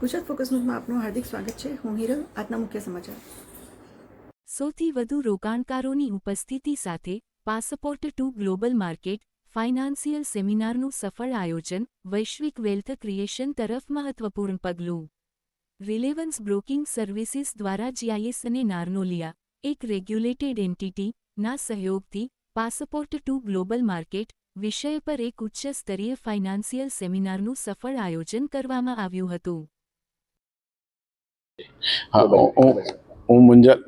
Gujarat focus ન્યૂઝમાં આપનું હાર્દિક સ્વાગત છે. હું હિરલ. આજના મુખ્ય સમાચાર. સૌથી વધુ રોકાણકારોની ઉપસ્થિતિ સાથે passport to global market financial સેમિનારનું સફળ આયોજન, વૈશ્વિક વેલ્થ ક્રિએશન તરફ મહત્વપૂર્ણ પગલું. રિલેવન્સ બ્રોકિંગ સર્વિસીસ દ્વારા જીઆઈએસ અને નાર્નોલિયા, એક રેગ્યુલેટેડ એન્ટિટી, ના સહયોગથી પાસપોર્ટ ટુ ગ્લોબલ માર્કેટ વિષય પર એક ઉચ્ચ સ્તરીય ફાઇનાન્સિયલ સેમિનારનું સફળ આયોજન કરવામાં આવ્યું હતું. હું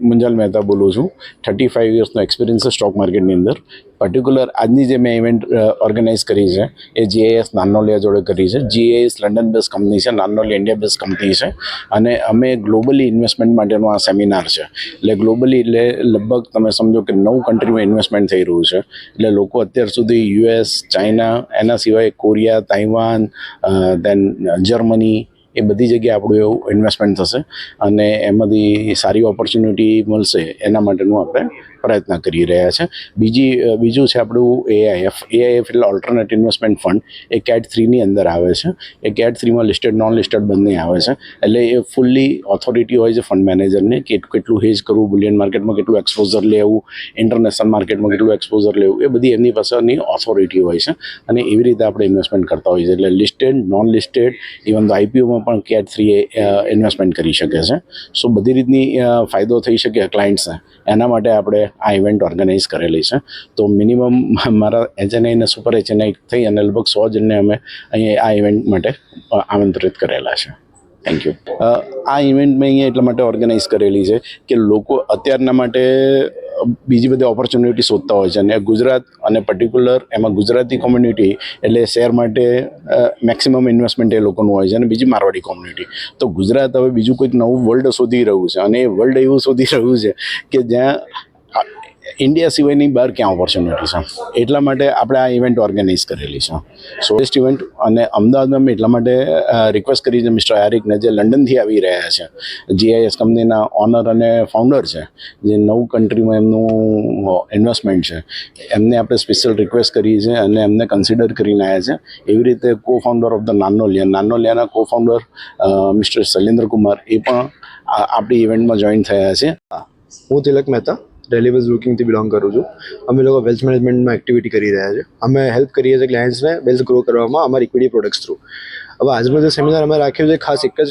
મુંજાલ મહેતા બોલું છું. 35 યર્સનો એક્સપિરિયન્સ છે સ્ટોક માર્કેટની અંદર. પર્ટિક્યુલર આજની જે મેં ઇવેન્ટ ઓર્ગેનાઇઝ કરી છે એ જીઆઈએસ નાર્નોલિયા જોડે કરી છે. જીઆઈએસ લંડન બેઝ કંપની છે, નાર્નોલિયા ઇન્ડિયા બેઝ કંપની છે અને અમે ગ્લોબલી ઇન્વેસ્ટમેન્ટ માટેનો આ સેમિનાર છે. એટલે ગ્લોબલી એટલે લગભગ તમે સમજો કે 9 કન્ટ્રીમાં ઇન્વેસ્ટમેન્ટ થઈ રહ્યું છે. એટલે લોકો અત્યાર સુધી યુએસ, ચાઇના, એના સિવાય કોરિયા, તાઇવાન, દેન જર્મની, એ બધી જગ્યાએ આપણું એવું ઇન્વેસ્ટમેન્ટ થશે અને એમાંથી સારી ઓપોર્ચ્યુનિટી મળશે એના માટેનું આપણે પ્રયત્ન કરી રહ્યા છે. બીજું છે આપણું એઆઈએફ એટલે ઓલ્ટરનેટ ઇન્વેસ્ટમેન્ટ ફંડ. એ કેટ 3ની અંદર આવે છે. એ કેટ 3માં લિસ્ટેડ નોન લિસ્ટેડ બંને આવે છે. એટલે એ ફૂલ્લી ઓથોરિટી હોય છે ફંડ મેનેજરને કે કેટલું હેજ કરવું, બુલિયન માર્કેટમાં કેટલું એક્સપોઝર લેવું, ઇન્ટરનેશનલ માર્કેટમાં કેટલું એક્સપોઝર લેવું, એ બધી એમની પાસેની ઓથોરિટી હોય છે અને એવી રીતે આપણે ઇન્વેસ્ટમેન્ટ કરતા હોઈએ છીએ. એટલે લિસ્ટેડ, નોન લિસ્ટેડ, ઇવન તો આઈપીઓમાં પણ કેટ 3 ઇન્વેસ્ટમેન્ટ કરી શકે છે. સો બધી રીતની ફાયદો થઈ શકે ક્લાયન્ટ્સને, એના માટે આપણે આ ઇવેન્ટ ઓર્ગેનાઇઝ કરેલી છે. તો મિનિમમ મારા એચએનઆઈ અને સુપર એચએનઆઈ થઈ અને લગભગ 100 જણને અમે અહીંયા આ ઇવેન્ટ માટે આમંત્રિત કરેલા છે. Thank you. આ ઇવેન્ટ મેં અહીંયા એટલા માટે ઓર્ગેનાઇઝ કરેલી છે કે લોકો અત્યારના માટે બીજી બધી ઓપોર્ચ્યુનિટી શોધતા હોય છે અને ગુજરાત અને પર્ટિક્યુલર એમાં ગુજરાતી કોમ્યુનિટી એટલે શેર માટે મેક્સિમમ ઇન્વેસ્ટમેન્ટ એ લોકોનું હોય છે અને બીજી મારવાડી કોમ્યુનિટી. તો ગુજરાત હવે બીજું કોઈક નવું વર્લ્ડ શોધી રહ્યું છે અને એ વર્લ્ડ એવું શોધી રહ્યું છે કે જ્યાં ઇન્ડિયા સિવાયની બહાર ક્યાં ઓપોર્ચ્યુનિટી છે. એટલા માટે આપણે આ ઇવેન્ટ ઓર્ગેનાઇઝ કરેલી છે. સો બેસ્ટ ઇવેન્ટ. અને અમદાવાદમાં મેં એટલા માટે રિક્વેસ્ટ કરી છે મિસ્ટર આરિકને, જે લંડનથી આવી રહ્યા છે, જીઆઈએસ કંપનીના ઓનર અને ફાઉન્ડર છે, જે 9 કન્ટ્રીમાં એમનું ઇન્વેસ્ટમેન્ટ છે. એમને આપણે સ્પેશિયલ રિક્વેસ્ટ કરી છે અને એમને કન્સિડર કરીને આવ્યા છે. એવી રીતે કો ફાઉન્ડર ઓફ ધ નાર્નોલિયાના co founder mister Shailendra Kumar એ પણ આપણી ઇવેન્ટમાં જોઈન થયા છે. હું તિલક મહેતા રેલિવન્સ બ્રોકિંગથી બિલોંગ કરું છું. અમે લોકો વેલ્થ મેનેજમેન્ટમાં એક્ટિવિટી કરી રહ્યા છીએ. અમે હેલ્પ કરીએ છીએ ક્લાયન્ટ્સને વેલ્થ ગ્રો કરવામાં અમારી ઇક્વિટી પ્રોડક્ટ્સ થ્રુ. હવે આજનો જે સેમિનાર અમે રાખ્યો છે ખાસ એક જ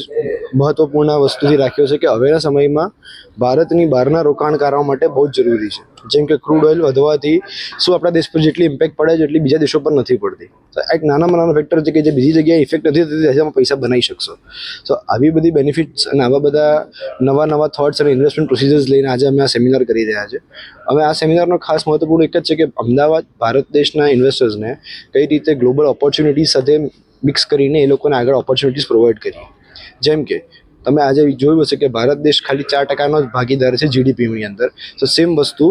મહત્વપૂર્ણ વસ્તુથી રાખ્યો છે કે હવેના સમયમાં ભારતની બહારના રોકાણકારો માટે બહુ જ જરૂરી છે. જેમ કે ક્રૂડ ઓઇલ વધવાથી શું આપણા દેશ પર જેટલી ઇમ્પેક્ટ પડે છે એટલી બીજા દેશો પર નથી પડતી. તો એક નાનામાં નાનો ફેક્ટર છે કે જે બીજી જગ્યાએ ઇફેક્ટ નથી થતી તેમાં પૈસા બનાવી શકશો. તો આવી બધી બેનિફિટ્સ અને આવા બધા નવા થોટ્સ અને ઇન્વેસ્ટમેન્ટ પ્રોસિજર્સ લઈને આજે અમે આ સેમિનાર કરી રહ્યા છીએ. હવે આ સેમિનારનો ખાસ મહત્વપૂર્ણ એક જ છે કે અમદાવાદ ભારત દેશના ઇન્વેસ્ટર્સને કઈ રીતે ગ્લોબલ ઓપોર્ચ્યુનિટીઝ સાથે મિક્સ કરીને એ લોકોને આગળ ઓપોર્ચ્યુનિટીઝ પ્રોવાઈડ કરી. જેમ કે તમે આજે જોયું હશે કે ભારત દેશ ખાલી 4%નો જ ભાગીદાર છે જીડીપીની અંદર. તો સેમ વસ્તુ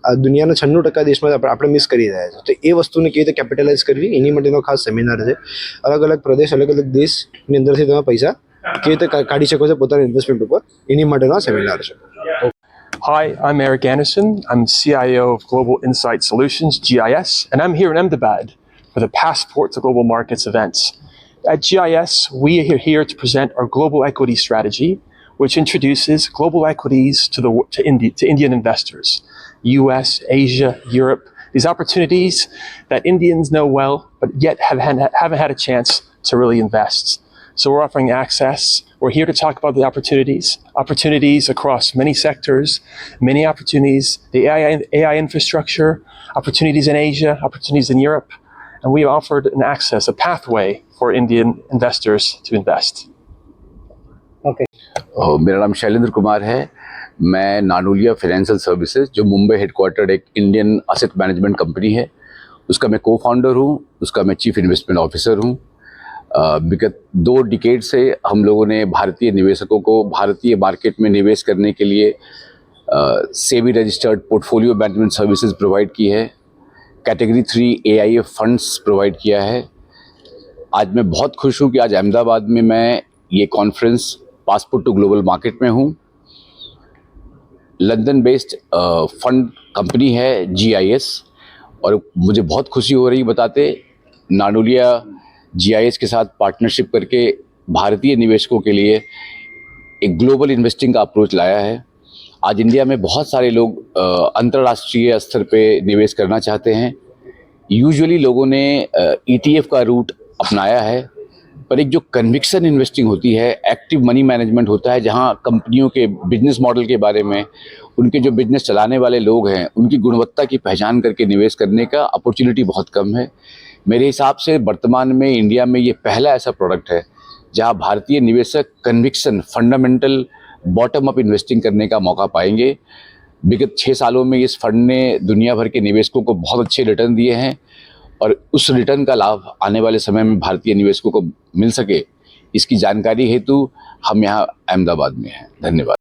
આ દુનિયાના 96% દેશમાં આપણે મિસ કરી રહ્યા છીએ. તો એ વસ્તુને કેવી રીતે કેપિટલાઇઝ કરવી એની માટેનો ખાસ સેમિનાર છે. અલગ અલગ પ્રદેશ, અલગ અલગ દેશની અંદરથી તમે પૈસા કેવી રીતે કાઢી શકો છો પોતાના ઇન્વેસ્ટમેન્ટ ઉપર, એની માટેનો સેમિનાર છે. Hi, I'm Eric Anderson. I'm CIO of Global Insight Solutions, GIS, and I'm here in Ahmedabad for the Passport to Global Markets events. At GIS, we are here to present our global equity strategy, which introduces global equities to Indian investors, US, Asia, Europe, these opportunities that Indians know well, but yet haven't had a chance to really invest. So we're offering access. We're here to talk about the opportunities across many sectors, many opportunities, the AI infrastructure, opportunities in Asia, opportunities in Europe, and we offered an access, a pathway for Indian investors to invest. Okay. मेरा नाम शैलेंद्र कुमार है. मैं नार्नोलिया financial services, जो Mumbai headquartered एक Indian asset management company है, उसका मैं को फाउंडर हूँ, उसका मैं चीफ इन्वेस्टमेंट ऑफिसर हूँ. विगत 2 डिकेड से हम लोगों ने भारतीय निवेशकों को भारतीय मार्केट में निवेश करने के लिए SEBI registered portfolio management services provide की है. कैटेगरी 3 AIF फंड्स प्रोवाइड किया है. आज मैं बहुत खुश हूँ कि आज अहमदाबाद में मैं ये conference passport to global market में हूँ. लंदन बेस्ड फंड कंपनी है GIS, और मुझे बहुत खुशी हो रही बताते नार्नोलिया GIS के साथ पार्टनरशिप करके भारतीय निवेशकों के लिए एक ग्लोबल इन्वेस्टिंग का अप्रोच लाया है। आज इंडिया में बहुत सारे लोग अंतर्राष्ट्रीय स्तर पे निवेश करना चाहते हैं। यूजुअली लोगों ने ETF का रूट अपनाया है, पर एक जो कन्विक्शन इन्वेस्टिंग होती है, एक्टिव मनी मैनेजमेंट होता है, जहां कंपनियों के बिजनेस मॉडल के बारे में, उनके जो बिजनेस चलाने वाले लोग हैं, उनकी गुणवत्ता की पहचान करके निवेश करने का अपॉर्चुनिटी बहुत कम है। मेरे हिसाब से वर्तमान में इंडिया में ये पहला ऐसा प्रोडक्ट है जहां भारतीय निवेशक conviction, fundamental, bottom up investing करने का मौका पाएंगे। विगत 6 सालों में इस फंड ने दुनिया भर के निवेशकों को बहुत अच्छे रिटर्न दिए हैं और उस रिटर्न का लाभ आने वाले समय में भारतीय निवेशकों को मिल सके, इसकी जानकारी हेतु हम यहाँ अहमदाबाद में हैं। धन्यवाद।